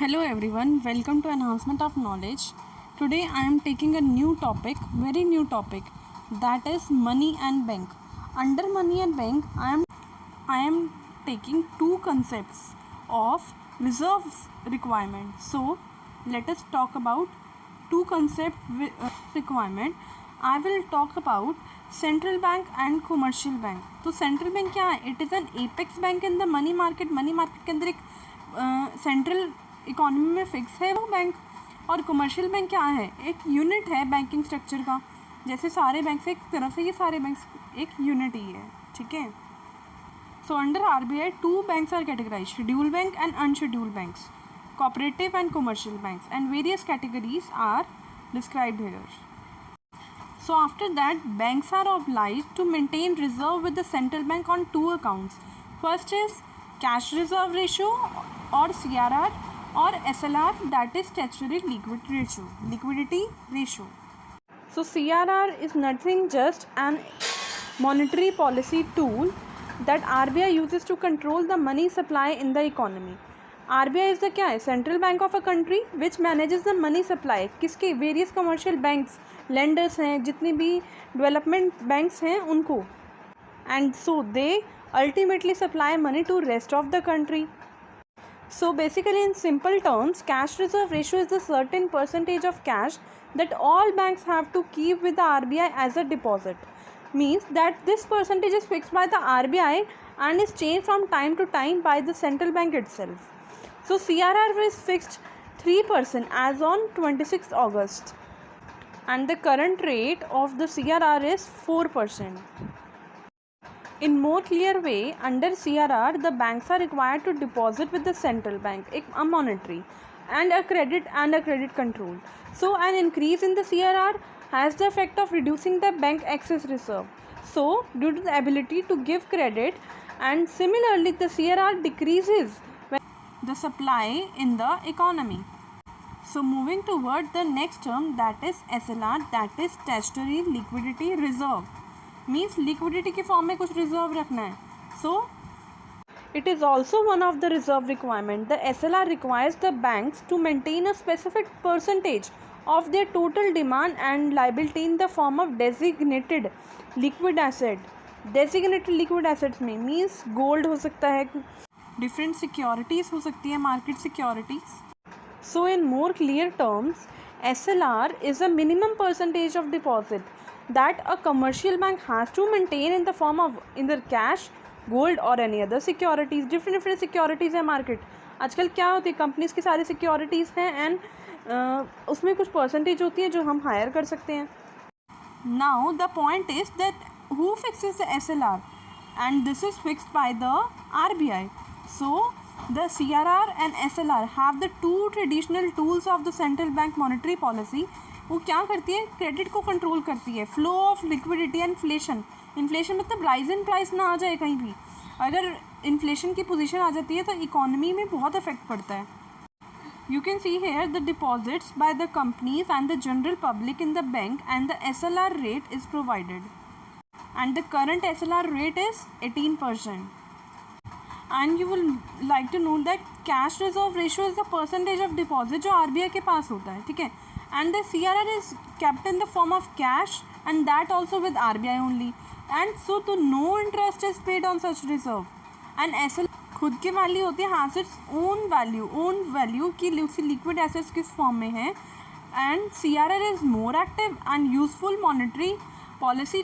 Hello everyone, welcome to Enhancement of Knowledge. Today I am taking a new topic, very new topic, that is money and bank. Under money and bank, I am taking two concepts of reserves requirement. So let us talk about two concept requirement. I will talk about central bank and commercial bank. तो central bank क्या है? It is an apex bank in the money market. Money market के अंदर एक central economy में fix है वो bank. और कमर्शियल बैंक क्या है? एक यूनिट है बैंकिंग स्ट्रक्चर का. जैसे सारे बैंक से एक तरफ से ये सारे बैंक एक यूनिट ही है. ठीक है. So under RBI two banks are categorize, schedule bank and unschedule banks, cooperative and commercial banks, and various categories are described here. So after that, banks are obliged to maintain reserve with the central bank on two accounts. First is cash reserve ratio or CRR, or SLR, that is statutory liquidity ratio. So CRR is nothing just an monetary policy tool that RBI uses to control the money supply in the economy. RBI is the क्या है? Central Bank of a country which manages the money supply. किसके? Various commercial banks, lenders हैं, जितनी भी development banks हैं उनको. And so they ultimately supply money to rest of the country. So basically in simple terms, cash reserve ratio is the certain percentage of cash that all banks have to keep with the RBI as a deposit. Means that this percentage is fixed by the RBI and is changed from time to time by the central bank itself. So CRR is fixed 3% as on 26th August and the current rate of the CRR is 4%. In more clear way, under CRR, the banks are required to deposit with the central bank, a monetary, and a credit control. So an increase in the CRR has the effect of reducing the bank excess reserve. So due to the ability to give credit, and similarly the CRR decreases when the supply in the economy. So moving toward the next term, that is SLR, that is statutory liquidity reserve. Means liquidity के form में कुछ reserve रखना है. So it is also one of the reserve requirement. The SLR requires the banks to maintain a specific percentage of their total demand and liability in the form of designated liquid asset. Designated liquid assets में means gold हो सकता है, different securities हो सकती है, market securities. So in more clear terms, SLR is a minimum percentage of deposit that a commercial bank has to maintain in the form of either cash, gold or any other securities. different securities है market. आजकल क्या होती है, companies की सारी securities हैं and उसमें कुछ परसेंटेज होती है जो हम हायर कर सकते हैं. Now the point is that who fixes the SLR and this is fixed by the RBI. So the CRR and SLR have the two traditional tools of the central bank monetary policy. वो क्या करती है? Credit को control करती है, flow of liquidity and inflation. Inflation मतलब rise in price ना आ जाए कहीं भी. अगर इन्फ्लेशन की पोजीशन आ जाती है तो इकोनॉमी में बहुत इफेक्ट पड़ता है. You can see here the deposits by the companies and the general public in the bank and the SLR rate is provided and the current SLR rate is 18%. And you will like to know that cash reserve ratio is the percentage of deposit जो RBI के पास होता है. ठीक है. And the CRR is kept in the form of cash and that also with RBI only, and so to no interest is paid on such reserve. And SLR खुद की value होती है, has its own value कि liquid assets किस form में है. and CRR is more active and useful monetary policy